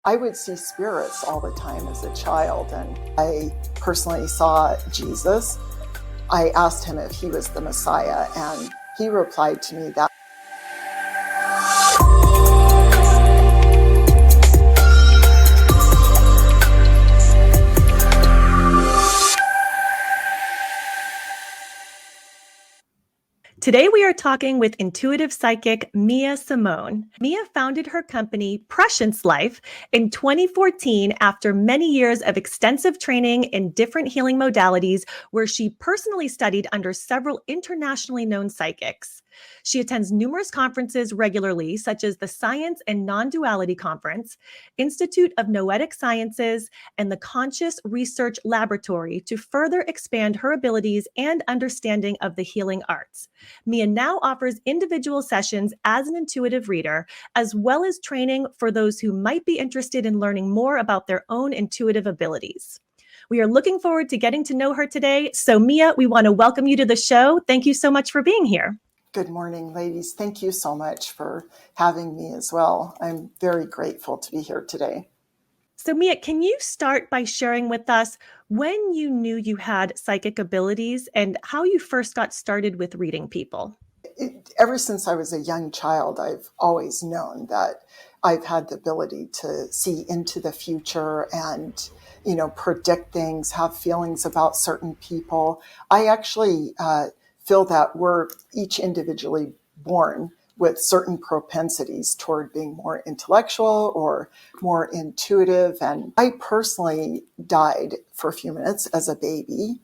I would see spirits all the time as a child, and I personally saw Jesus. I asked him if he was the Messiah, and he replied to me that Today, we are talking with intuitive psychic Mia Simone. Mia founded her company, Prescience Life, in 2014 after many years of extensive training in different healing modalities, where she personally studied under several internationally known psychics. She attends numerous conferences regularly, such as the Science and Non-Duality Conference, Institute of Noetic Sciences, and the Conscious Research Laboratory to further expand her abilities and understanding of the healing arts. Mia now offers individual sessions as an intuitive reader, as well as training for those who might be interested in learning more about their own intuitive abilities. We are looking forward to getting to know her today. So Mia, we want to welcome you to the show. Thank you so much for being here. Good morning, ladies. Thank you so much for having me as well. I'm very grateful to be here today. So Mia, can you start by sharing with us when you knew you had psychic abilities and how you first got started with reading people? Ever since I was a young child, I've always known that I've had the ability to see into the future and, predict things, have feelings about certain people. I actually feel that we're each individually born with certain propensities toward being more intellectual or more intuitive. And I personally died for a few minutes as a baby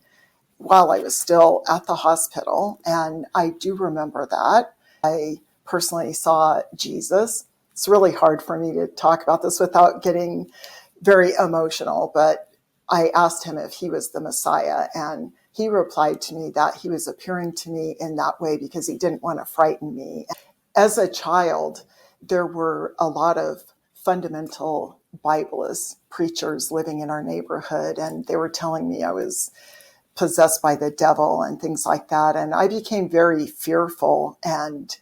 while I was still at the hospital. And I do remember that. I personally saw Jesus. It's really hard for me to talk about this without getting very emotional, but I asked him if he was the Messiah, and he replied to me that he was appearing to me in that way because he didn't want to frighten me. As a child, there were a lot of fundamental Biblist preachers living in our neighborhood, and they were telling me I was possessed by the devil and things like that. And I became very fearful and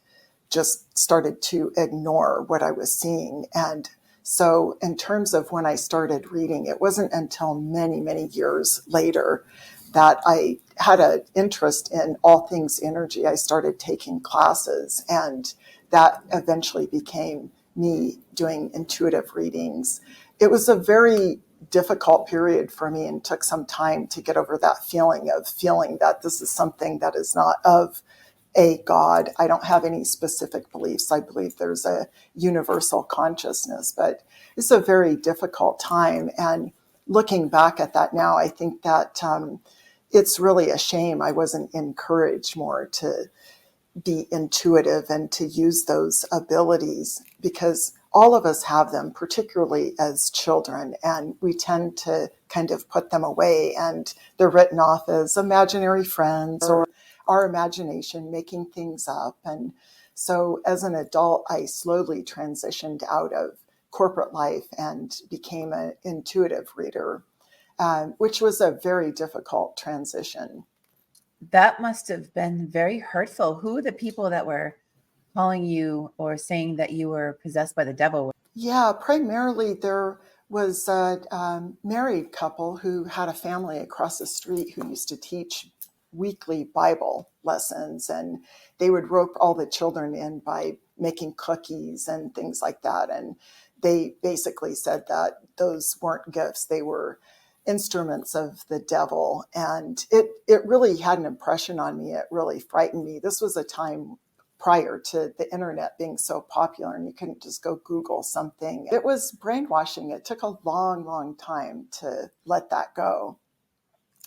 just started to ignore what I was seeing. And so in terms of when I started reading, it wasn't until many, many years later that I had an interest in all things energy. I started taking classes, and that eventually became me doing intuitive readings. It was a very difficult period for me and took some time to get over that feeling that this is something that is not of a God. I don't have any specific beliefs. I believe there's a universal consciousness, but it's a very difficult time. And looking back at that now, I think that it's really a shame I wasn't encouraged more to be intuitive and to use those abilities, because all of us have them, particularly as children, and we tend to kind of put them away, and they're written off as imaginary friends or our imagination making things up. And so as an adult, I slowly transitioned out of corporate life and became an intuitive reader, which was a very difficult transition. That must have been very hurtful. Who are the people that were calling you or saying that you were possessed by the devil? Yeah, primarily there was a married couple who had a family across the street who used to teach weekly Bible lessons, and they would rope all the children in by making cookies and things like that. And they basically said that those weren't gifts, they were instruments of the devil. And it really had an impression on me. It really frightened me. This was a time prior to the internet being so popular, and you couldn't just go Google something. It was brainwashing. It took a long, long time to let that go.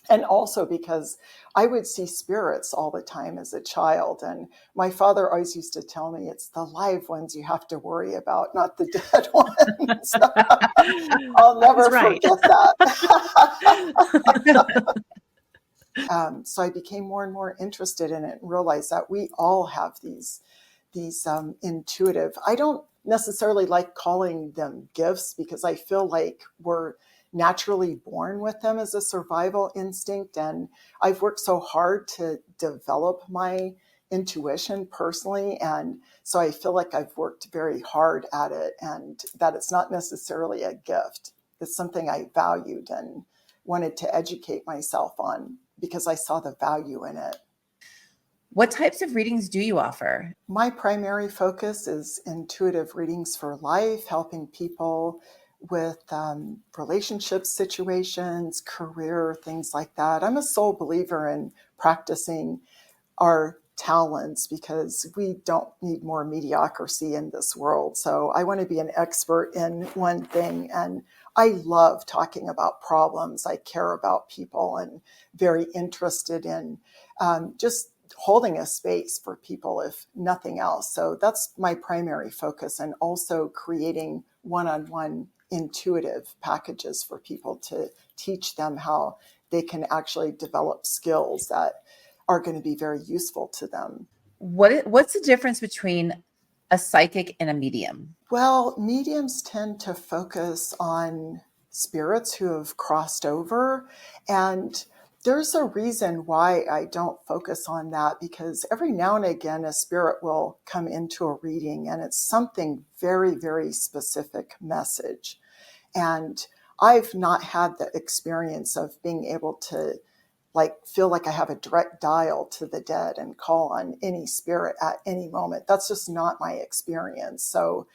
And also because I would see spirits all the time as a child. And my father always used to tell me it's the live ones you have to worry about, not the dead ones. I'll never forget that. So I became more and more interested in it and realized that we all have these intuitive, I don't necessarily like calling them gifts, because I feel like we're naturally born with them as a survival instinct. And I've worked so hard to develop my intuition personally. And so I feel like I've worked very hard at it, and that it's not necessarily a gift. It's something I valued and wanted to educate myself on because I saw the value in it. What types of readings do you offer? My primary focus is intuitive readings for life, helping people with relationship situations, career, things like that. I'm a sole believer in practicing our talents because we don't need more mediocrity in this world. So I want to be an expert in one thing. And I love talking about problems. I care about people and very interested in just holding a space for people, if nothing else. So that's my primary focus, and also creating one-on-one intuitive packages for people to teach them how they can actually develop skills that are going to be very useful to them. What's the difference between a psychic and a medium? Well, mediums tend to focus on spirits who have crossed over, and there's a reason why I don't focus on that, because every now and again a spirit will come into a reading and it's something very, very specific message. And I've not had the experience of being able to feel like I have a direct dial to the dead and call on any spirit at any moment. That's just not my experience. So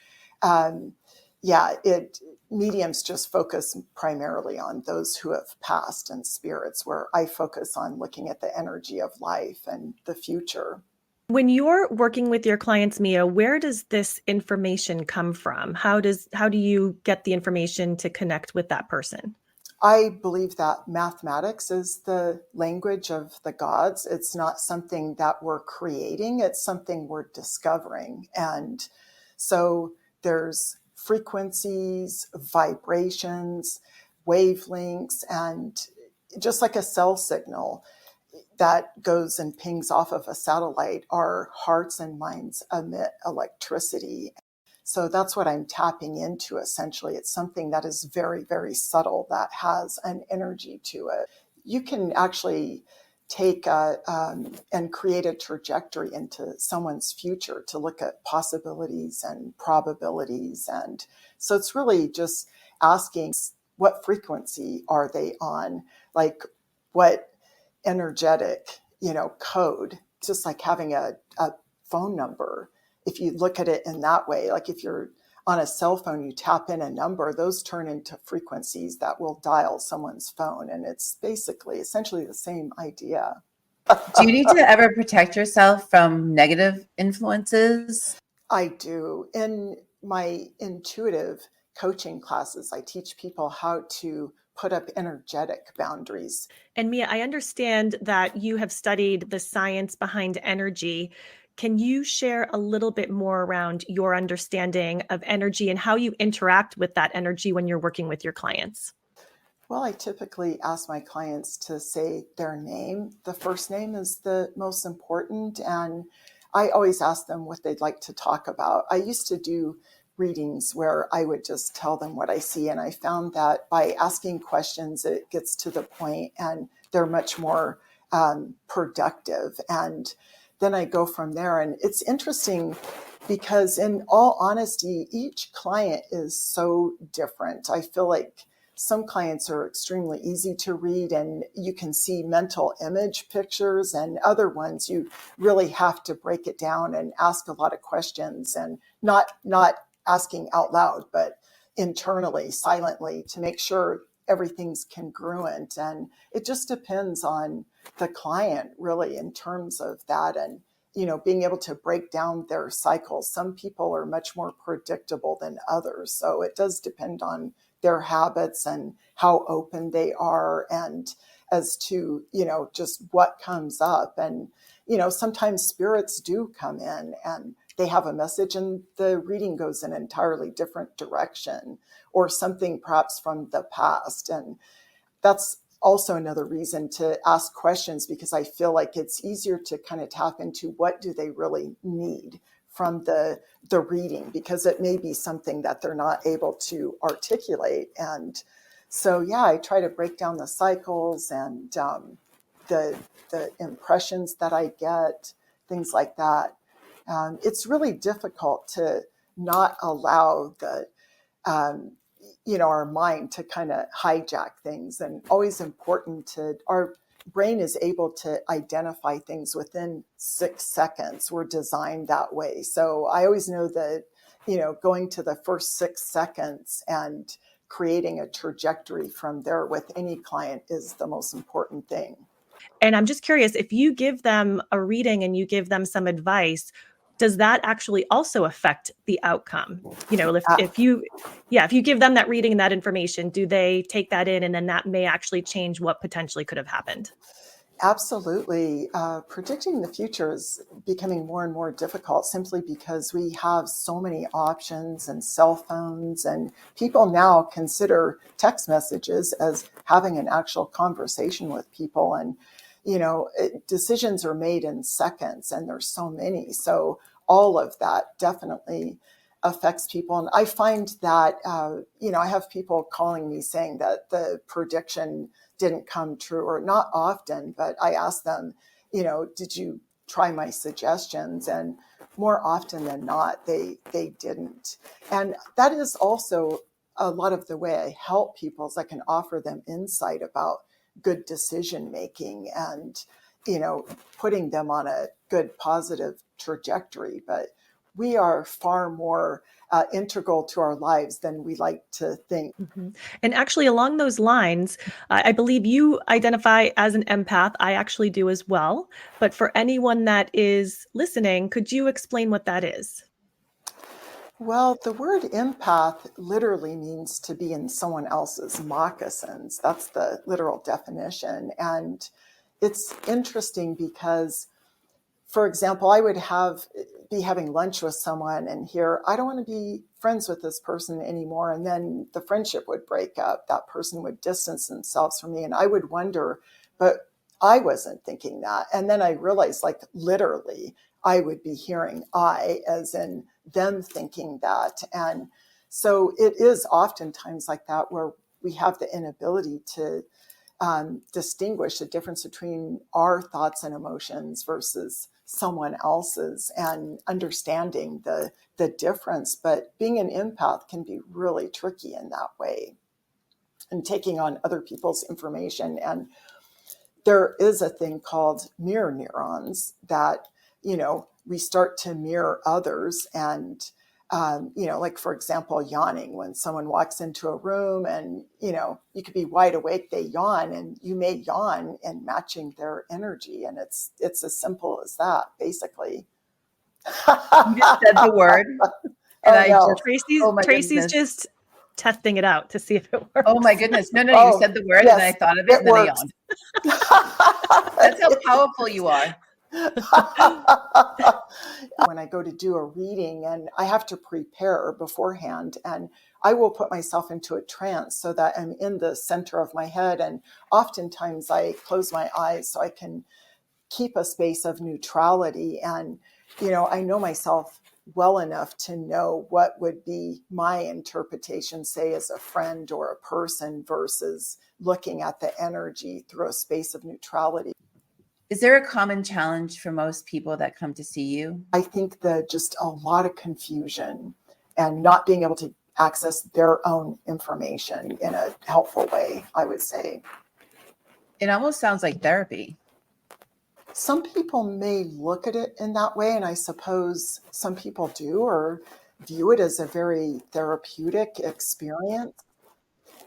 mediums just focus primarily on those who have passed and spirits, where I focus on looking at the energy of life and the future. When you're working with your clients, Mia, where does this information come from? How do you get the information to connect with that person? I believe that mathematics is the language of the gods. It's not something that we're creating, it's something we're discovering. And so there's frequencies, vibrations, wavelengths, and just like a cell signal that goes and pings off of a satellite, our hearts and minds emit electricity. So that's what I'm tapping into, essentially. It's something that is very, very subtle, that has an energy to it. You can actually take and create a trajectory into someone's future to look at possibilities and probabilities. And so it's really just asking, what frequency are they on? Like, what energetic, code? It's just like having a phone number. If you look at it in that way, like if you're on a cell phone, you tap in a number, those turn into frequencies that will dial someone's phone. And it's basically essentially the same idea. Do you need to ever protect yourself from negative influences? I do. In my intuitive coaching classes, I teach people how to put up energetic boundaries. And Mia, I understand that you have studied the science behind energy. Can you share a little bit more around your understanding of energy and how you interact with that energy when you're working with your clients? Well, I typically ask my clients to say their name. The first name is the most important, and I always ask them what they'd like to talk about. I used to do readings where I would just tell them what I see, and I found that by asking questions, it gets to the point and they're much more productive. And then I go from there. And it's interesting because, in all honesty, each client is so different. I feel like some clients are extremely easy to read and you can see mental image pictures, and other ones you really have to break it down and ask a lot of questions, and not asking out loud, but internally, silently, to make sure everything's congruent. And it just depends on the client, really, in terms of that. And being able to break down their cycles. Some people are much more predictable than others. So it does depend on their habits and how open they are, and as to, just what comes up. And, sometimes spirits do come in and they have a message and the reading goes in an entirely different direction, or something perhaps from the past. And that's also another reason to ask questions, because I feel like it's easier to kind of tap into what do they really need from the reading, because it may be something that they're not able to articulate. And so, yeah, I try to break down the cycles and the impressions that I get, things like that. It's really difficult to not allow the, our mind to kind of hijack things, and always important to our brain is able to identify things within 6 seconds. We're designed that way. So I always know that, going to the first 6 seconds and creating a trajectory from there with any client is the most important thing. And I'm just curious, if you give them a reading and you give them some advice, does that actually also affect the outcome? If you give them that reading and that information, do they take that in, and then that may actually change what potentially could have happened? Absolutely. Predicting the future is becoming more and more difficult simply because we have so many options and cell phones, and people now consider text messages as having an actual conversation with people. And, decisions are made in seconds, and there's so many. So all of that definitely affects people. And I find that, I have people calling me saying that the prediction didn't come true, or not often, but I ask them, did you try my suggestions? And more often than not, they didn't. And that is also a lot of the way I help people, is I can offer them insight about good decision making and, putting them on a good positive trajectory. But we are far more integral to our lives than we like to think. Mm-hmm. And actually, along those lines, I believe you identify as an empath. I actually do as well. But for anyone that is listening, could you explain what that is? Well, the word empath literally means to be in someone else's moccasins. That's the literal definition. And it's interesting because, for example, I would be having lunch with someone and hear, I don't want to be friends with this person anymore. And then the friendship would break up. That person would distance themselves from me. And I would wonder, but I wasn't thinking that. And then I realized, like, literally, I would be hearing I as in them thinking that. And so it is oftentimes like that, where we have the inability to distinguish the difference between our thoughts and emotions versus someone else's, and understanding the difference. But being an empath can be really tricky in that way, and taking on other people's information. And there is a thing called mirror neurons that, we start to mirror others. And, like, for example, yawning. When someone walks into a room and, you could be wide awake, they yawn, and you may yawn in matching their energy. And it's as simple as that, basically. You just said the word. And no. Tracy's just testing it out to see if it works. Oh my goodness. No, you said the word, yes, and then I thought of it, and then I yawned. That's how powerful you are. When I go to do a reading, and I have to prepare beforehand, and I will put myself into a trance so that I'm in the center of my head. And oftentimes I close my eyes so I can keep a space of neutrality. And, I know myself well enough to know what would be my interpretation, say, as a friend or a person, versus looking at the energy through a space of neutrality. Is there a common challenge for most people that come to see you? I think that just a lot of confusion and not being able to access their own information in a helpful way, I would say. It almost sounds like therapy. Some people may look at it in that way, and I suppose some people do, or view it as a very therapeutic experience.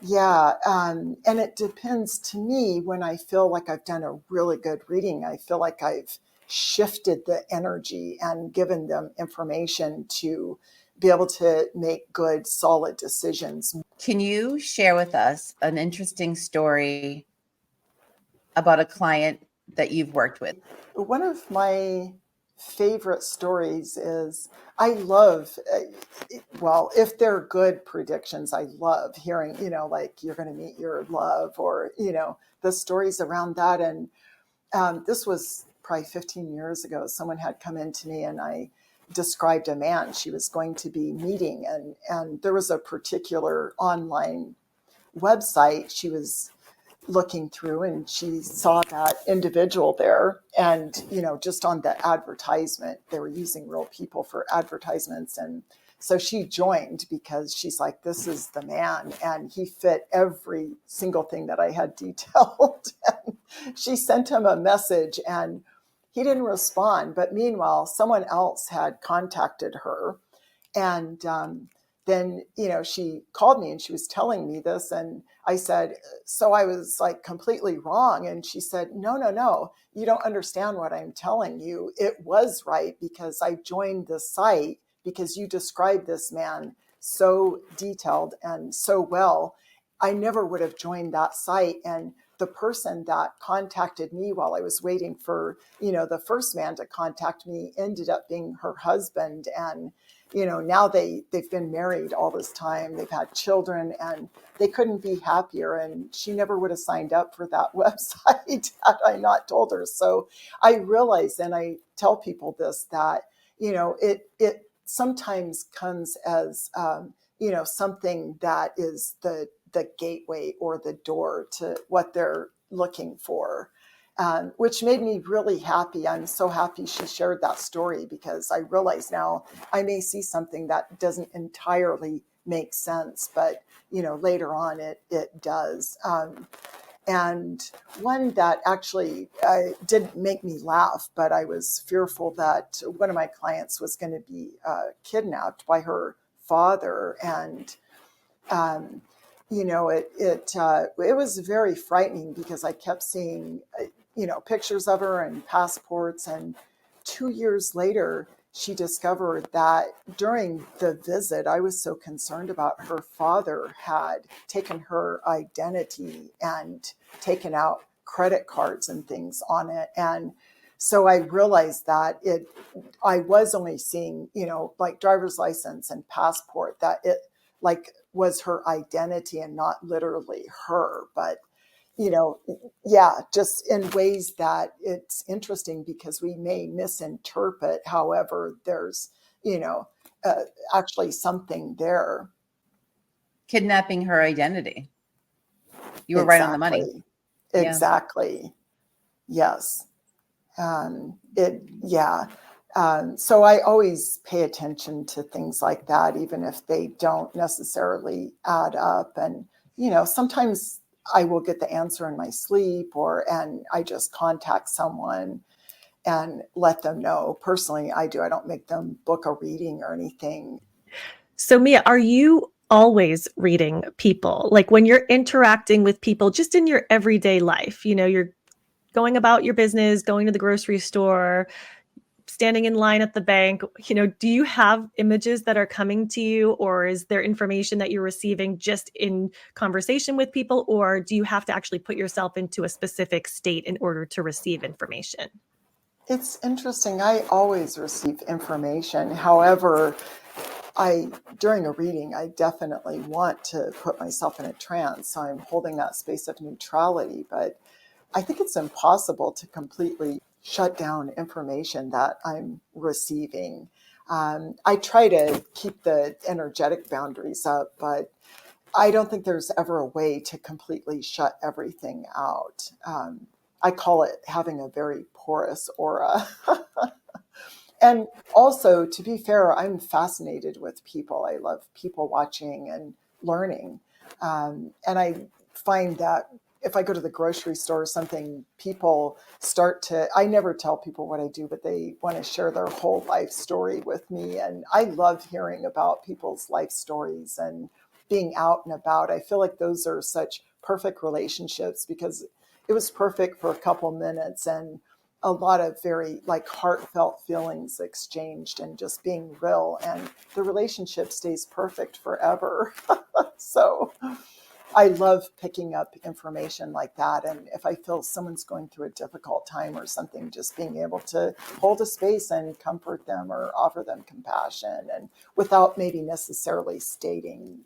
Yeah, and it depends. To me, when I feel like I've done a really good reading, I feel like I've shifted the energy and given them information to be able to make good, solid decisions. Can you share with us an interesting story about a client that you've worked with? One of my favorite stories is, I love, if they're good predictions, I love hearing, like, you're going to meet your love, or, the stories around that. And this was probably 15 years ago. Someone had come in to me, and I described a man she was going to be meeting. And there was a particular online website she was looking through, and she saw that individual there. And, just on the advertisement, they were using real people for advertisements. And so she joined because she's like, this is the man. And he fit every single thing that I had detailed. And she sent him a message and he didn't respond. But meanwhile, someone else had contacted her. And then, she called me and she was telling me this. And I said, so I was like completely wrong. And she said, no, you don't understand what I'm telling you. It was right because I joined the site because you described this man so detailed and so well. I never would have joined that site. And the person that contacted me while I was waiting for, the first man to contact me ended up being her husband. And, now they've been married all this time. They've had children and they couldn't be happier. And she never would have signed up for that website had I not told her. So I realize, and I tell people this, that, it sometimes comes as, something that is the gateway or the door to what they're looking for, which made me really happy. I'm so happy she shared that story because I realize now I may see something that doesn't entirely make sense, but later on it does. And one that actually didn't make me laugh, but I was fearful that one of my clients was going to be kidnapped by her father. And, it was very frightening because I kept seeing, pictures of her and passports. And 2 years later, she discovered that during the visit, I was so concerned about her father had taken her identity and taken out credit cards and things on it. And so I realized that I was only seeing, like driver's license and passport, that it like was her identity and not literally her, but just in ways that it's interesting because we may misinterpret. However, there's, actually something there. Kidnapping her identity. You were right on the money. Exactly. Yeah. Yes. So I always pay attention to things like that, even if they don't necessarily add up. And, sometimes I will get the answer in my sleep and I just contact someone and let them know. Personally, I do. I don't make them book a reading or anything. So Mia, are you always reading people? Like when you're interacting with people just in your everyday life, you're going about your business, going to the grocery store, standing in line at the bank, do you have images that are coming to you, or is there information that you're receiving just in conversation with people, or do you have to actually put yourself into a specific state in order to receive information? It's interesting. I always receive information. However, during a reading, I definitely want to put myself in a trance. So I'm holding that space of neutrality, but I think it's impossible to completely shut down information that I'm receiving. I try to keep the energetic boundaries up, but I don't think there's ever a way to completely shut everything out. I call it having a very porous aura. And also, to be fair, I'm fascinated with people. I love people watching and learning. And I find that if I go to the grocery store or something, people I never tell people what I do, but they want to share their whole life story with me. And I love hearing about people's life stories and being out and about. I feel like those are such perfect relationships because it was perfect for a couple minutes and a lot of very heartfelt feelings exchanged and just being real, and the relationship stays perfect forever. So I love picking up information like that. And if I feel someone's going through a difficult time or something, just being able to hold a space and comfort them or offer them compassion, and without maybe necessarily stating,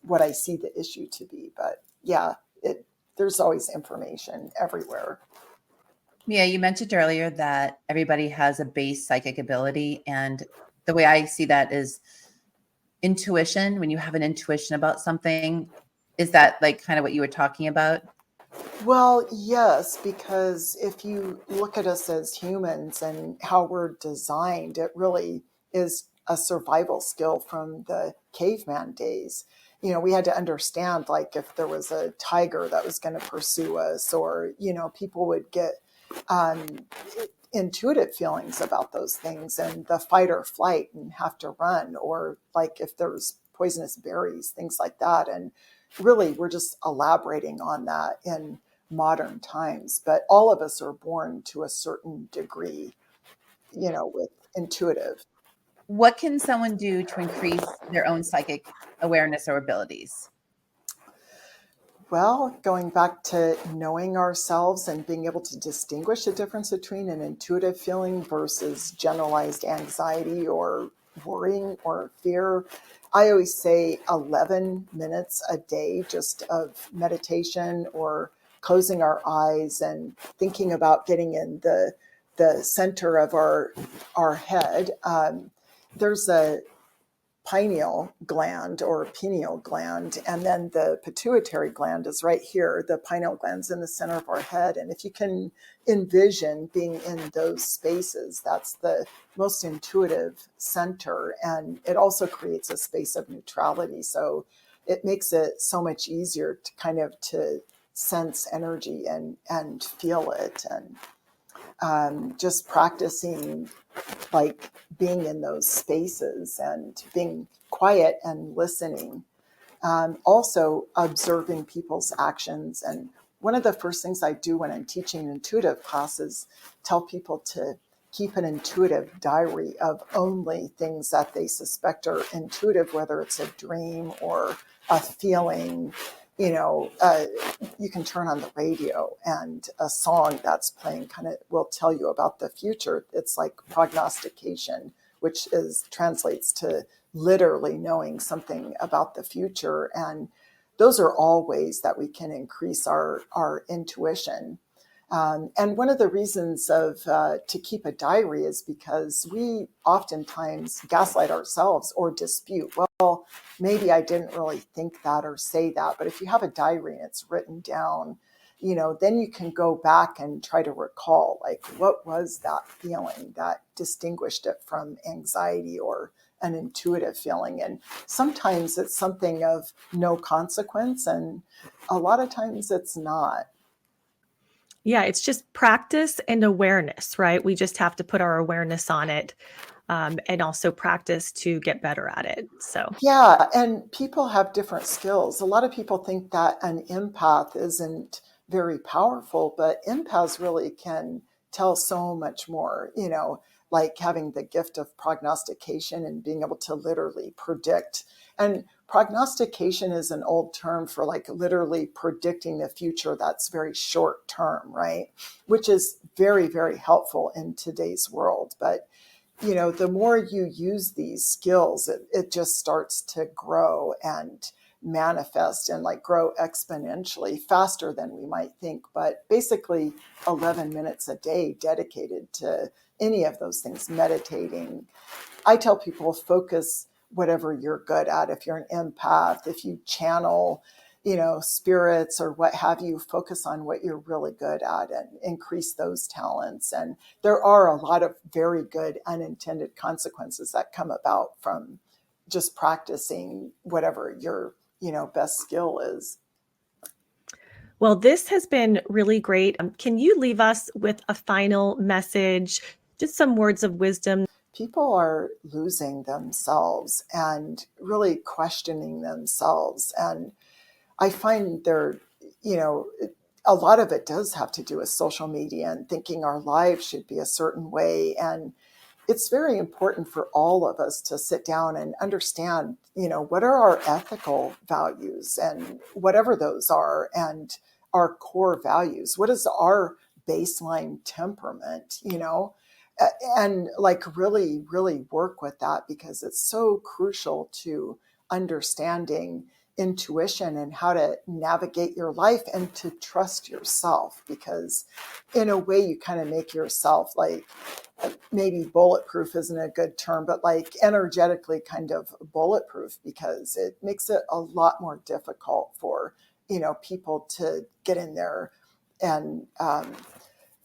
what I see the issue to be. But yeah, there's always information everywhere. Yeah, you mentioned earlier that everybody has a base psychic ability. And the way I see that is intuition. When you have an intuition about something, is that like kind of what you were talking about? Well, yes, because if you look at us as humans and how we're designed, it really is a survival skill from the caveman days. We had to understand, like, if there was a tiger that was going to pursue us, or, people would get um, intuitive feelings about those things and the fight or flight and have to run, or like if there's poisonous berries, things like that. And really, we're just elaborating on that in modern times, but all of us are born to a certain degree, with intuitive. What can someone do to increase their own psychic awareness or abilities? Well, going back to knowing ourselves and being able to distinguish the difference between an intuitive feeling versus generalized anxiety or worrying or fear. I always say 11 minutes a day just of meditation or closing our eyes and thinking about getting in the center of our head. There's a pineal gland or pineal gland, and then the pituitary gland is right here. The pineal gland's in the center of our head, and if you can envision being in those spaces, that's the most intuitive center, and it also creates a space of neutrality, so it makes it so much easier to kind of to sense energy and feel it. And just practicing, like, being in those spaces and being quiet and listening. Also observing people's actions. And one of the first things I do when I'm teaching intuitive classes, tell people to keep an intuitive diary of only things that they suspect are intuitive, whether it's a dream or a feeling. You can turn on the radio and a song that's playing kind of will tell you about the future. It's like prognostication, which translates to literally knowing something about the future. And those are all ways that we can increase our intuition. And one of the reasons to keep a diary is because we oftentimes gaslight ourselves or dispute. Well, maybe I didn't really think that or say that. But if you have a diary and it's written down, then you can go back and try to recall, like, what was that feeling that distinguished it from anxiety or an intuitive feeling. And sometimes it's something of no consequence, and a lot of times it's not. Yeah, it's just practice and awareness, right? We just have to put our awareness on it, and also practice to get better at it. So, Yeah, and people have different skills. A lot of people think that an empath isn't very powerful, but empaths really can tell so much more, like having the gift of prognostication and being able to literally predict. And prognostication is an old term for, like, literally predicting the future that's very short term, right? Which is very, very helpful in today's world. But the more you use these skills, it just starts to grow and manifest and, like, grow exponentially faster than we might think. But basically 11 minutes a day dedicated to any of those things, meditating. I tell people, focus whatever you're good at. If you're an empath, if you channel, spirits or what have you, focus on what you're really good at and increase those talents. And there are a lot of very good unintended consequences that come about from just practicing whatever your, best skill is. well, this has been really great. Can you leave us with a final message, just some words of wisdom? People are losing themselves and really questioning themselves. And I find you know, a lot of it does have to do with social media and thinking our lives should be a certain way. And it's very important for all of us to sit down and understand, what are our ethical values and whatever those are, and our core values. What is our baseline temperament, and, like, really, really work with that, because it's so crucial to understanding intuition and how to navigate your life and to trust yourself, because in a way you kind of make yourself, like, maybe bulletproof isn't a good term, but like energetically kind of bulletproof, because it makes it a lot more difficult for people to get in there and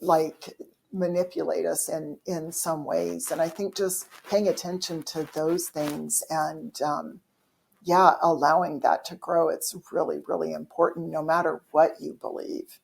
like manipulate us in some ways. And I think just paying attention to those things and allowing that to grow, it's really, really important no matter what you believe.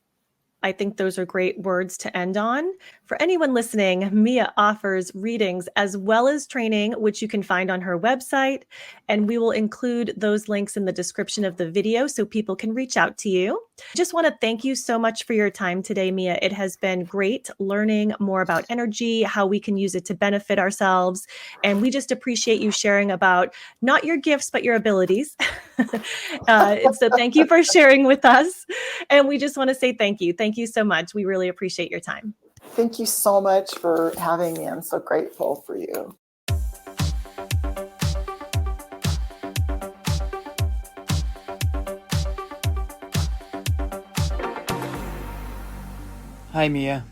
I think those are great words to end on. For anyone listening, Mia offers readings as well as training, which you can find on her website. And we will include those links in the description of the video so people can reach out to you. Just want to thank you so much for your time today, Mia. It has been great learning more about energy, how we can use it to benefit ourselves. And we just appreciate you sharing about not your gifts, but your abilities. So thank you for sharing with us. And we just want to say thank you. Thank you so much. We really appreciate your time. Thank you so much for having me. I'm so grateful for you. Hi, Mia.